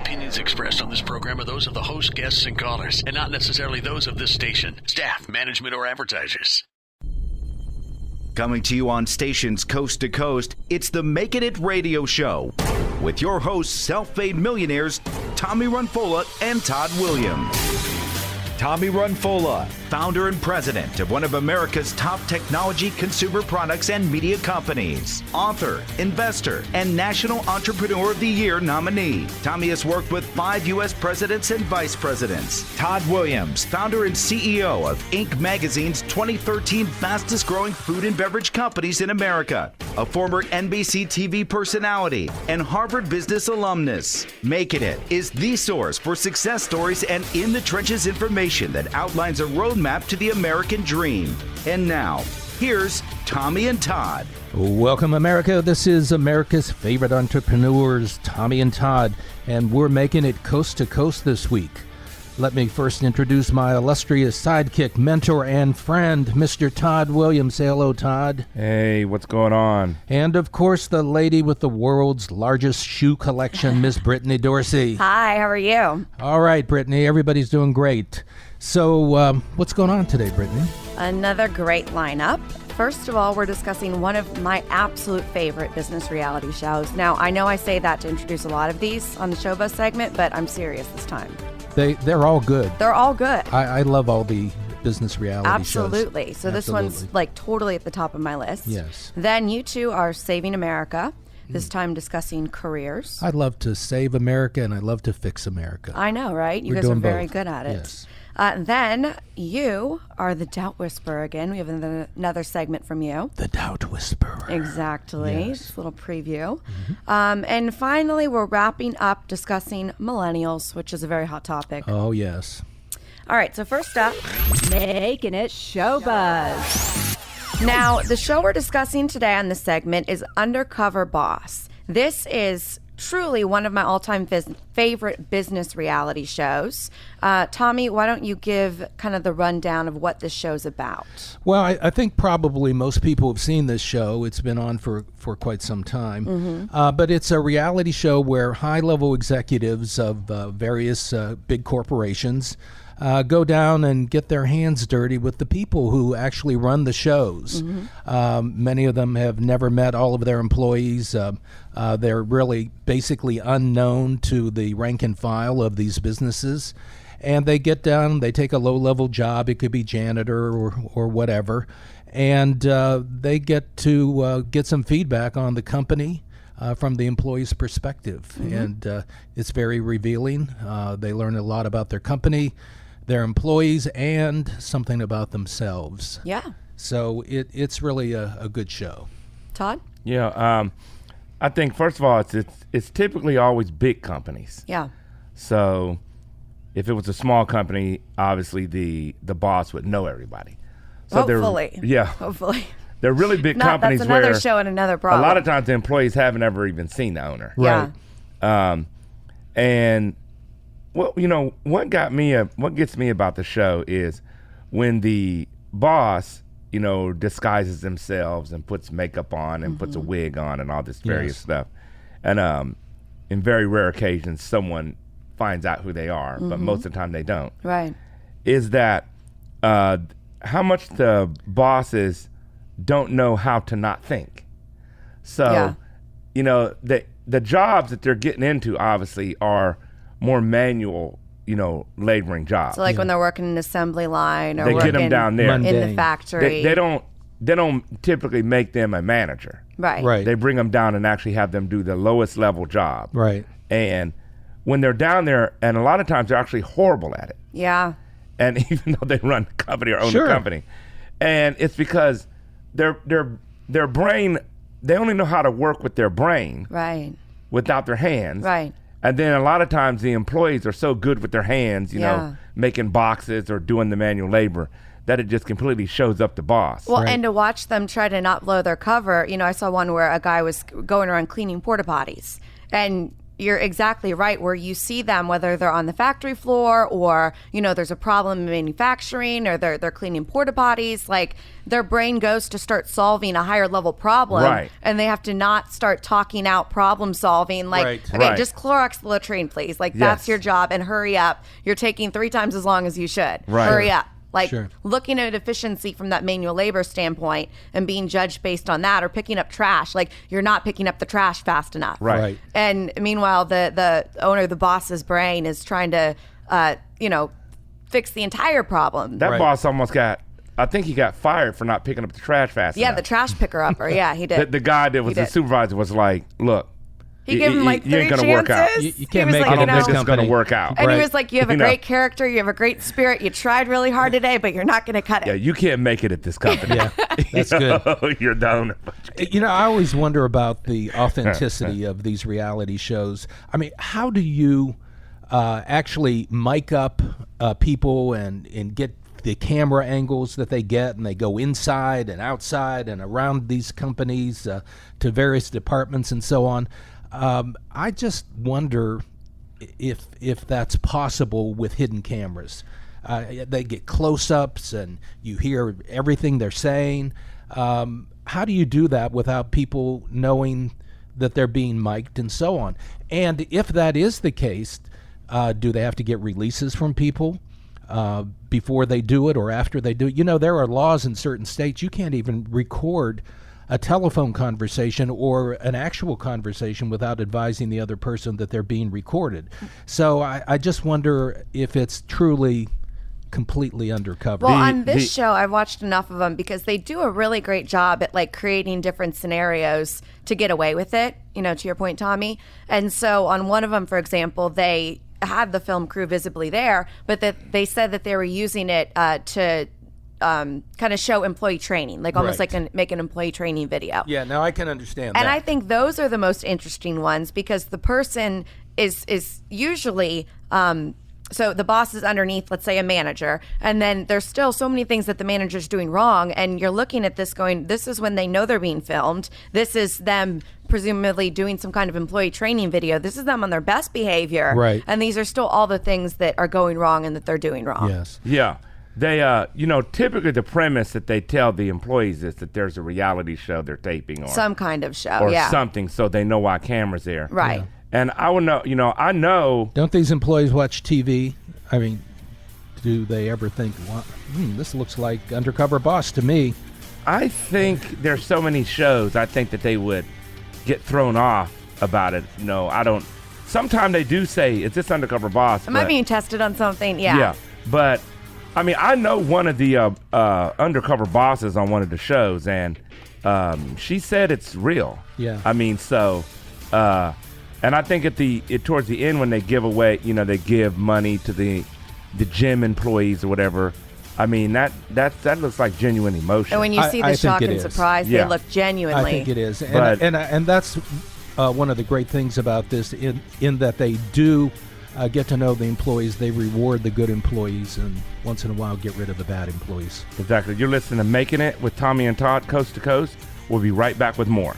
opinions expressed on this program are those of the host, guests, and callers, and not necessarily those of this station, staff, management, or advertisers. Coming to you on stations coast to coast, it's the Makin It radio show with your hosts, self-made millionaires, Tommy Runfola and Todd Williams. Tommy Runfola, founder and president of one of America's top technology, consumer products, and media companies. Author, investor, and National Entrepreneur of the Year nominee. Tommy has worked with 5 U.S. presidents and vice presidents. Todd Williams, founder and CEO of Inc. Magazine's 2013 fastest growing food and beverage companies in America. A former NBC TV personality and Harvard Business alumnus. Makin It is the source for success stories and in-the-trenches information that outlines a roadmap to the American dream. And now, here's Tommy and Todd. Welcome, America. This is America's favorite entrepreneurs, Tommy and Todd, and we're making it coast to coast this week. Let me first introduce my illustrious sidekick, mentor, and friend, Mr. Todd Williams. Say hello, Todd. Hey, what's going on? And, of course, the lady with the world's largest shoe collection, Miss Brittany Dorsey. Hi, how are you? All right, Brittany, everybody's doing great. So, what's going on today, Brittany? Another great lineup. First of all, we're discussing one of my absolute favorite business reality shows. Now, I know I say that to introduce a lot of these on the Show Buzz segment, but I'm serious this time. They're all good. They're all good. I love all the business reality Absolutely. shows. So this one's like totally at the top of my list. Yes. Then you two are Saving America, this time discussing careers. I love to save America and I love to fix America. I know, right? You We're guys are doing very both. good at it. Yes. Then you are the Doubt Whisperer again. We have another segment from you. The Doubt Whisperer. Exactly. Yes. Just a little preview. And finally, we're wrapping up discussing millennials, which is a very hot topic. Oh, yes. All right, so first up, Making It Show Buzz. now the show we're discussing today on this segment is Undercover Boss. This is truly one of my all-time favorite business reality shows. Tommy, why don't you give kind of the rundown of what this show's about? Well, I think probably most people have seen this show. It's been on for quite some time. But it's a reality show where high-level executives of various big corporations go down and get their hands dirty with the people who actually run the shows. Many of them have never met all of their employees. They're really basically unknown to the rank and file of these businesses. And they get down, they take a low-level job. It could be janitor or whatever. And they get to get some feedback on the company from the employee's perspective. And it's very revealing. They learn a lot about their company, their employees, and something about themselves. Yeah. So it's really a good show. Todd? Yeah, I think first of all, it's typically always big companies. Yeah. So if it was a small company, obviously the boss would know everybody. So Hopefully. Hopefully. They're really big Not, companies that's another where show and another problem. a lot of times the employees haven't ever even seen the owner. Yeah. And well, what gets me about the show is when the boss, disguises themselves and puts makeup on and puts a wig on and all this various stuff. And in very rare occasions, someone finds out who they are, but most of the time they don't. Right. Is that how much the bosses don't know how to not think. So, the jobs that they're getting into obviously are more manual, laboring jobs. So like when they're working an assembly line or They get working them down there. in the Mundane. factory. They don't typically make them a manager. Right. Right. They bring them down and actually have them do the lowest level job. Right. And when they're down there, and a lot of times they're actually horrible at it. Yeah. And even though they run the company or own Sure. the company, and it's because their brain, they only know how to work with their brain Right. without their hands. Right. And then a lot of times the employees are so good with their hands, Yeah. making boxes or doing the manual labor, that it just completely shows up the boss. Well, Right. and to watch them try to not blow their cover, I saw one where a guy was going around cleaning porta potties, and you're exactly right, where you see them, whether they're on the factory floor or, there's a problem in manufacturing or they're cleaning porta potties, like their brain goes to start solving a higher level problem. Right. And they have to not start talking out problem solving. Like, Right. okay, Right. just Clorox the latrine, please. Like, that's Yes. your job, and hurry up. You're taking 3 times as long as you should. Right. Hurry up. Like, Sure. looking at efficiency from that manual labor standpoint and being judged based on that, or picking up trash. Like, you're not picking up the trash fast enough. Right. And meanwhile, the owner, the boss's brain is trying to, fix the entire problem. That Right. boss almost I think he got fired for not picking up the trash fast Yeah, enough. the trash picker upper. Yeah, he did. The guy that was He the did. supervisor was like, look, He gave him like you 3 ain't gonna chances. work out. You He can't was make like, it in I don't this think it's company. gonna work out. And Right. he was like, you have a You know. great character, you have a great spirit, you tried really hard today, but you're not going to cut it. Yeah, you can't make it at this company. Yeah, that's good. You're done. I always wonder about the authenticity of these reality shows. I mean, how do you actually mic up people and get the camera angles that they get, and they go inside and outside and around these companies to various departments and so on? I just wonder if that's possible with hidden cameras. They get close-ups and you hear everything they're saying. How do you do that without people knowing that they're being mic'd and so on? And if that is the case, do they have to get releases from people before they do it or after they do it? There are laws in certain states. You can't even record a telephone conversation or an actual conversation without advising the other person that they're being recorded. So I just wonder if it's truly completely undercover. Well, on this show, I've watched enough of them because they do a really great job at like creating different scenarios to get away with it, to your point, Tommy. And so on one of them, for example, they had the film crew visibly there, but that they said that they were using it to kind of show employee training, like almost Right. like make an employee training video. Yeah, now I can understand And that. I think those are the most interesting ones because the person is usually so the boss is underneath, let's say, a manager, and then there's still so many things that the manager's doing wrong, and you're looking at this going, this is when they know they're being filmed. This is them presumably doing some kind of employee training video. This is them on their best behavior. Right. And these are still all the things that are going wrong and that they're doing wrong. Yes. Yeah. They, typically the premise that they tell the employees is that there's a reality show they're taping or Some kind of show. or yeah. something, so they know why camera's there. Right. And I would know, I know. Don't these employees watch TV? I mean, do they ever think, well, this looks like Undercover Boss to me? I think there's so many shows. I think that they would get thrown off about it. I don't. Sometimes they do say, "Is this Undercover Boss?" Am I being tested on something? Yeah. Yeah, but I mean, I know one of the undercover bosses on one of the shows, and she said it's real. Yeah. I mean, so, and I think towards the end when they give away, they give money to the gym employees or whatever. I mean, that looks like genuine emotion. And when you see I the think shock it and is. surprise, Yeah. they look genuinely. I think it is, and But- and that's one of the great things about this, in that they do get to know the employees. They reward the good employees, and once in a while get rid of the bad employees. Exactly. You're listening to Making It with Tommy and Todd, Coast to Coast. We'll be right back with more.